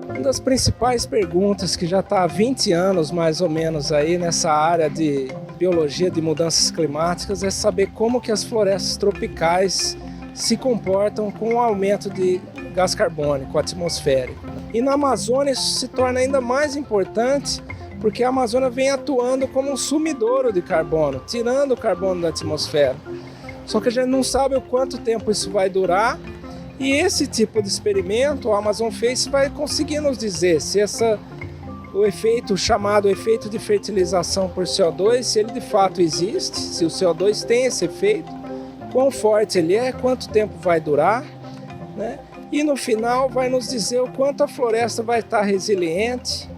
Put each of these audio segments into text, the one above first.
Uma das principais perguntas que já está há 20 anos mais ou menos aí nessa área de biologia de mudanças climáticas é saber como que as florestas tropicais se comportam com o aumento de gás carbônico atmosférico. E na Amazônia isso se torna ainda mais importante porque a Amazônia vem atuando como um sumidouro de carbono, tirando o carbono da atmosfera. Só que a gente não sabe o quanto tempo isso vai durar. E esse tipo de experimento, o Amazon Face vai conseguir nos dizer se o efeito chamado efeito de fertilização por CO2, se ele de fato existe, se o CO2 tem esse efeito, quão forte ele é, quanto tempo vai durar, né? E no final vai nos dizer o quanto a floresta vai estar resiliente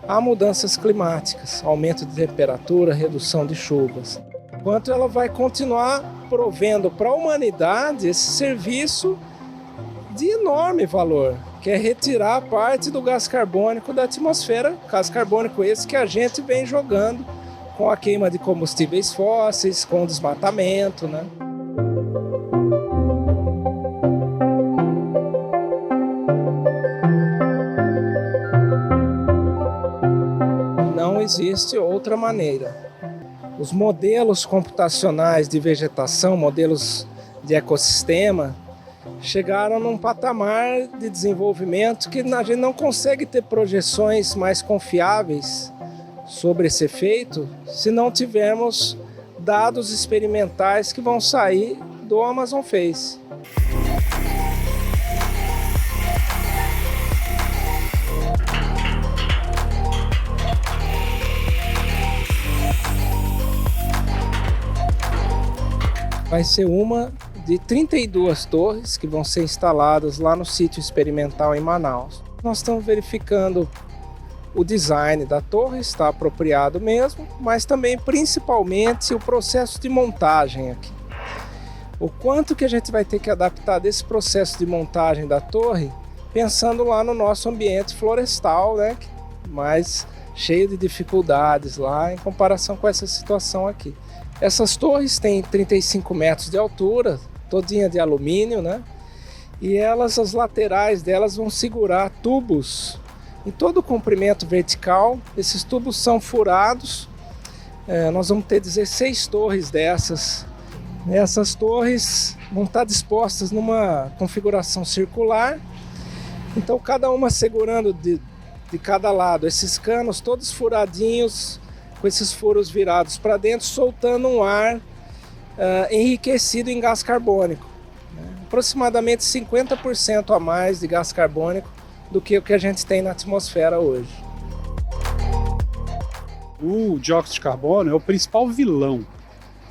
a mudanças climáticas, aumento de temperatura, redução de chuvas. Quanto ela vai continuar provendo para a humanidade esse serviço de enorme valor, que é retirar parte do gás carbônico da atmosfera, gás carbônico esse que a gente vem jogando com a queima de combustíveis fósseis, com o desmatamento, né? Não existe outra maneira. Os modelos computacionais de vegetação, modelos de ecossistema, chegaram num patamar de desenvolvimento que a gente não consegue ter projeções mais confiáveis sobre esse efeito se não tivermos dados experimentais que vão sair do Amazon Face. Vai ser uma de 32 torres que vão ser instaladas lá no sítio experimental em Manaus. Nós estamos verificando o design da torre, está apropriado mesmo, mas também principalmente o processo de montagem aqui. O quanto que a gente vai ter que adaptar desse processo de montagem da torre, pensando lá no nosso ambiente florestal, né, mas cheio de dificuldades lá em comparação com essa situação aqui. Essas torres têm 35 metros de altura, todinha de alumínio, né? E as laterais delas vão segurar tubos em todo o comprimento vertical. Esses tubos são furados. Nós vamos ter 16 torres dessas. Essas torres vão estar dispostas numa configuração circular. Então, cada uma segurando de cada lado esses canos, todos furadinhos, com esses furos virados para dentro, soltando um ar enriquecido em gás carbônico, né? Aproximadamente 50% a mais de gás carbônico do que o que a gente tem na atmosfera hoje. O dióxido de carbono é o principal vilão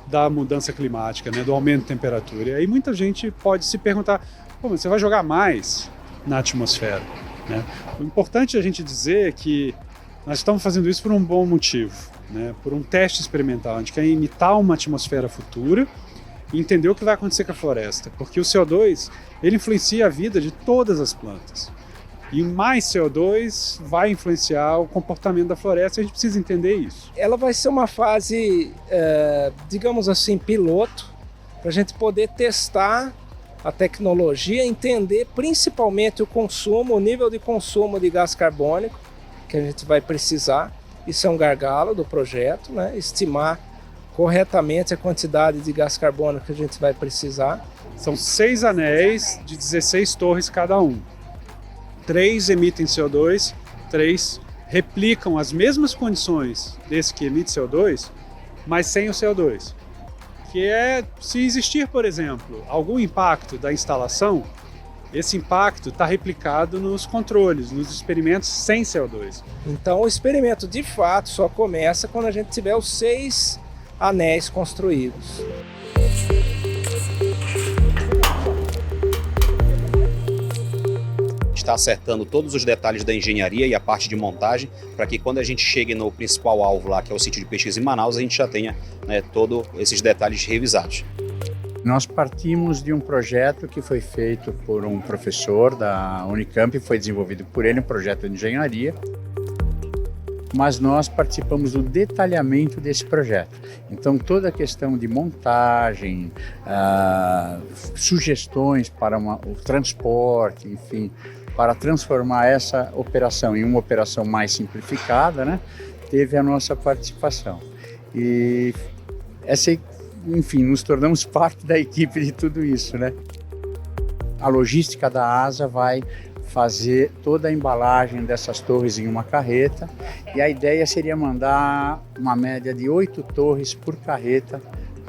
da mudança climática, né, do aumento de temperatura. E aí muita gente pode se perguntar, mas você vai jogar mais na atmosfera, né? O importante é a gente dizer que nós estamos fazendo isso por um bom motivo, né? Por um teste experimental. A gente quer imitar uma atmosfera futura e entender o que vai acontecer com a floresta, porque o CO2 ele influencia a vida de todas as plantas. E mais CO2 vai influenciar o comportamento da floresta, e a gente precisa entender isso. Ela vai ser uma fase, digamos assim, piloto, para a gente poder testar a tecnologia, entender principalmente o consumo, o nível de consumo de gás carbônico que a gente vai precisar. Isso é um gargalo do projeto, né? Estimar corretamente a quantidade de gás carbônico que a gente vai precisar. São 6 anéis de 16 torres cada um. 3 emitem CO2, 3 replicam as mesmas condições desse que emite CO2, mas sem o CO2. Que é, se existir, por exemplo, algum impacto da instalação, esse impacto está replicado nos controles, nos experimentos sem CO2. Então o experimento de fato só começa quando a gente tiver os 6 anéis construídos. Está acertando todos os detalhes da engenharia e a parte de montagem, para que quando a gente chegue no principal alvo lá, que é o sítio de pesquisa em Manaus, a gente já tenha, né, todos esses detalhes revisados. Nós partimos de um projeto que foi feito por um professor da Unicamp, foi desenvolvido por ele, um projeto de engenharia. mas nós participamos do detalhamento desse projeto. Então, toda a questão de montagem, sugestões para o transporte, enfim, para transformar essa operação em uma operação mais simplificada, né, teve a nossa participação. E enfim, nos tornamos parte da equipe de tudo isso, né? A logística da ASA vai fazer toda a embalagem dessas torres em uma carreta e a ideia seria mandar uma média de 8 torres por carreta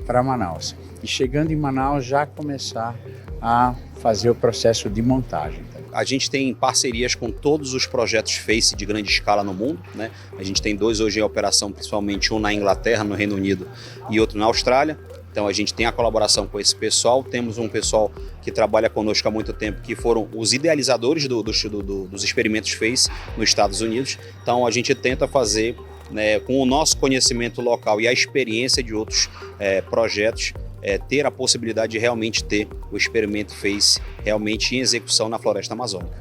para Manaus. E chegando em Manaus já começar a fazer o processo de montagem. A gente tem parcerias com todos os projetos FACE de grande escala no mundo, né? A gente tem 2 hoje em operação, principalmente um na Inglaterra, no Reino Unido, e outro na Austrália. Então a gente tem a colaboração com esse pessoal, temos um pessoal que trabalha conosco há muito tempo, que foram os idealizadores dos experimentos FACE nos Estados Unidos. Então a gente tenta fazer, né, com o nosso conhecimento local e a experiência de outros projetos, ter a possibilidade de realmente ter o experimento FACE realmente em execução na floresta amazônica.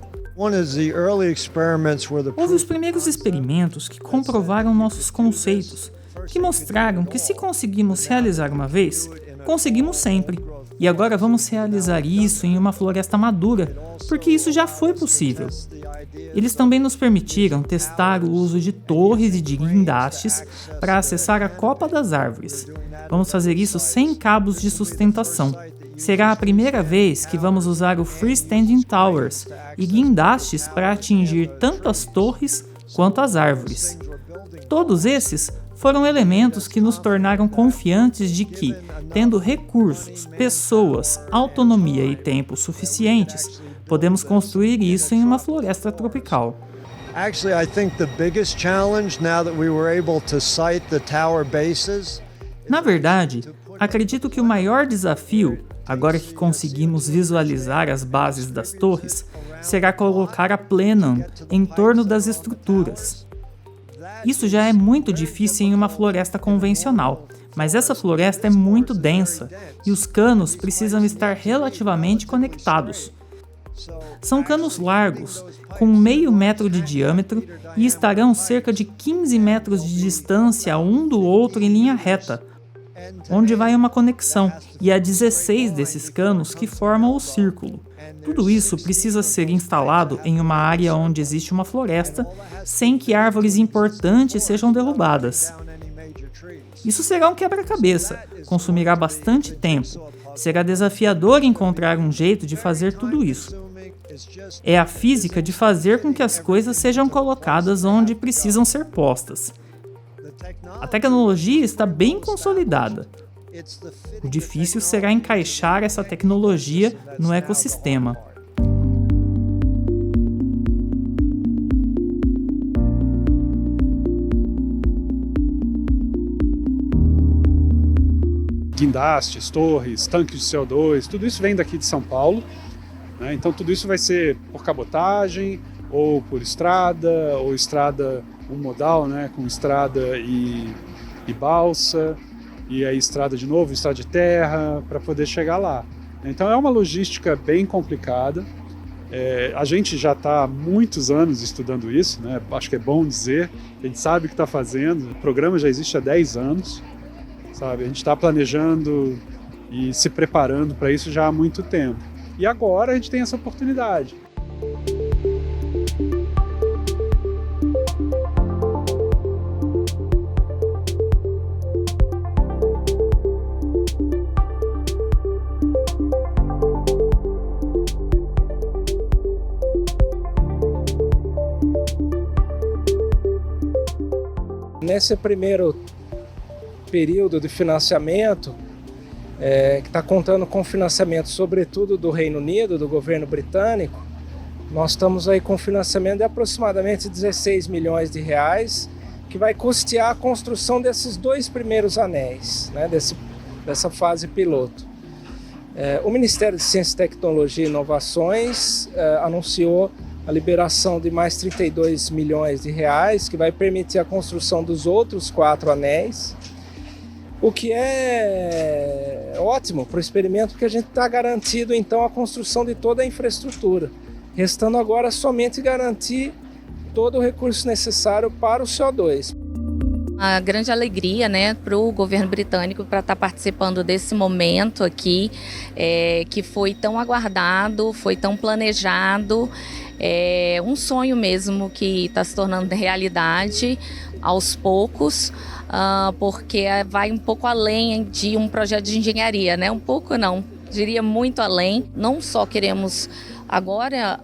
Houve os primeiros experimentos que comprovaram nossos conceitos, que mostraram que se conseguimos realizar uma vez, conseguimos sempre. E agora vamos realizar isso em uma floresta madura, porque isso já foi possível. Eles também nos permitiram testar o uso de torres e de guindastes para acessar a copa das árvores. Vamos fazer isso sem cabos de sustentação. Será a primeira vez que vamos usar o Freestanding Towers e guindastes para atingir tanto as torres quanto as árvores. Todos esses foram elementos que nos tornaram confiantes de que, tendo recursos, pessoas, autonomia e tempo suficientes, podemos construir isso em uma floresta tropical. Actually, I think the biggest challenge now that we were able to site the tower bases. Na verdade, acredito que o maior desafio, agora que conseguimos visualizar as bases das torres, será colocar a plenum em torno das estruturas. Isso já é muito difícil em uma floresta convencional, mas essa floresta é muito densa e os canos precisam estar relativamente conectados. São canos largos, com meio metro de diâmetro e estarão cerca de 15 metros de distância um do outro em linha reta, onde vai uma conexão, e há 16 desses canos que formam o círculo. Tudo isso precisa ser instalado em uma área onde existe uma floresta, sem que árvores importantes sejam derrubadas. Isso será um quebra-cabeça, consumirá bastante tempo. Será desafiador encontrar um jeito de fazer tudo isso. É a física de fazer com que as coisas sejam colocadas onde precisam ser postas. A tecnologia está bem consolidada. O difícil será encaixar essa tecnologia no ecossistema. Guindastes, torres, tanques de CO2, tudo isso vem daqui de São Paulo, né? Então tudo isso vai ser por cabotagem, ou por estrada, ou estrada modal, né? Com estrada e balsa, e aí estrada de novo, estrada de terra, para poder chegar lá. Então é uma logística bem complicada. A gente já está há muitos anos estudando isso, né? Acho que é bom dizer, a gente sabe o que está fazendo, o programa já existe há 10 anos, sabe? A gente está planejando e se preparando para isso já há muito tempo. E agora a gente tem essa oportunidade. Nesse primeiro período de financiamento, que está contando com financiamento sobretudo do Reino Unido, do governo britânico, nós estamos aí com financiamento de aproximadamente 16 milhões de reais, que vai custear a construção desses 2 primeiros anéis, né, dessa fase piloto. O Ministério de Ciência, Tecnologia e Inovações anunciou a liberação de mais 32 milhões de reais, que vai permitir a construção dos outros 4 anéis, o que é ótimo para o experimento, porque a gente está garantido então a construção de toda a infraestrutura, restando agora somente garantir todo o recurso necessário para o CO2. Uma grande alegria, né, para o governo britânico para estar participando desse momento aqui, que foi tão aguardado, foi tão planejado, um sonho mesmo que está se tornando realidade aos poucos, porque vai um pouco além de um projeto de engenharia, né? Um pouco não, diria muito além. Não só queremos agora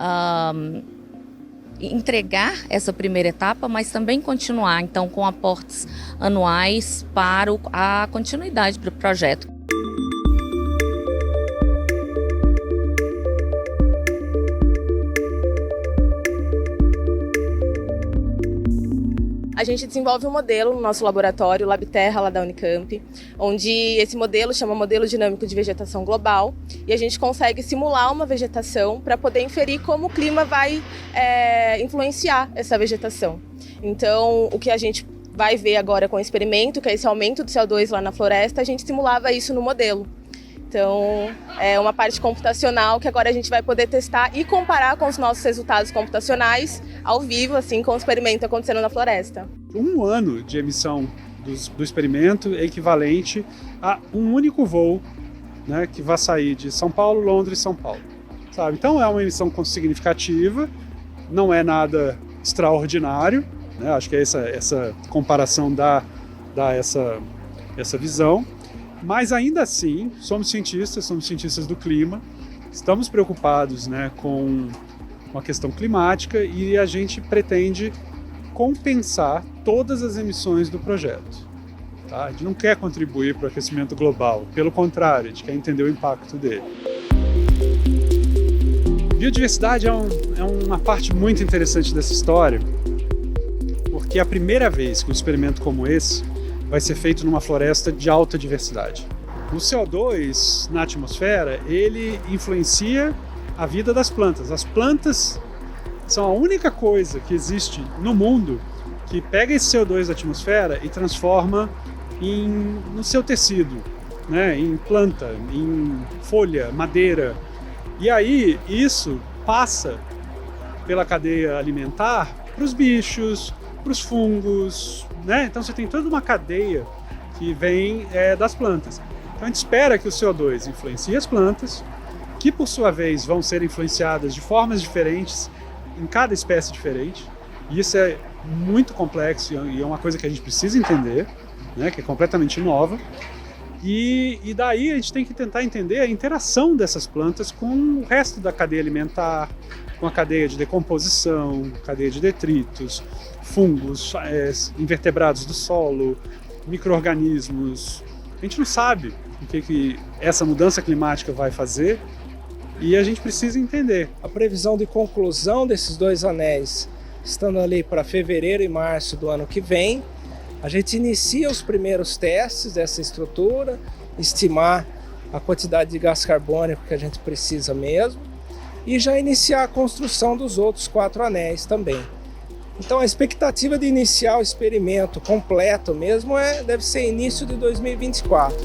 entregar essa primeira etapa, mas também continuar, então, com aportes anuais para a continuidade do projeto. A gente desenvolve um modelo no nosso laboratório, o LabTerra, lá da Unicamp, onde esse modelo chama Modelo Dinâmico de Vegetação Global, e a gente consegue simular uma vegetação para poder inferir como o clima vai influenciar essa vegetação. Então, o que a gente vai ver agora com o experimento, que é esse aumento do CO2 lá na floresta, a gente simulava isso no modelo. Então, é uma parte computacional que agora a gente vai poder testar e comparar com os nossos resultados computacionais ao vivo, assim, com o experimento acontecendo na floresta. 1 ano de emissão do experimento é equivalente a um único voo, né, que vai sair de São Paulo, Londres e São Paulo. Sabe? Então é uma emissão significativa, não é nada extraordinário, né? Acho que essa comparação dá essa visão. Mas ainda assim, somos cientistas do clima, estamos preocupados, né, com a questão climática e a gente pretende compensar todas as emissões do projeto. Tá? A gente não quer contribuir para o aquecimento global, pelo contrário, a gente quer entender o impacto dele. Biodiversidade é uma parte muito interessante dessa história, porque é a primeira vez que um experimento como esse vai ser feito numa floresta de alta diversidade. O CO2 na atmosfera, ele influencia a vida das plantas. As plantas são a única coisa que existe no mundo que pega esse CO2 da atmosfera e transforma no seu tecido, né? Em planta, em folha, madeira. E aí isso passa pela cadeia alimentar para os bichos, para os fungos, né? Então você tem toda uma cadeia que vem das plantas. Então a gente espera que o CO2 influencie as plantas, que por sua vez vão ser influenciadas de formas diferentes em cada espécie diferente. E isso é muito complexo e é uma coisa que a gente precisa entender, né? Que é completamente nova. E daí a gente tem que tentar entender a interação dessas plantas com o resto da cadeia alimentar, com a cadeia de decomposição, cadeia de detritos, fungos, invertebrados do solo, micro-organismos. A gente não sabe o que essa mudança climática vai fazer e a gente precisa entender. A previsão de conclusão desses 2 anéis, estando ali para fevereiro e março do ano que vem, a gente inicia os primeiros testes dessa estrutura, estimar a quantidade de gás carbônico que a gente precisa mesmo, e já iniciar a construção dos outros 4 anéis também. Então a expectativa de iniciar o experimento completo mesmo deve ser início de 2024.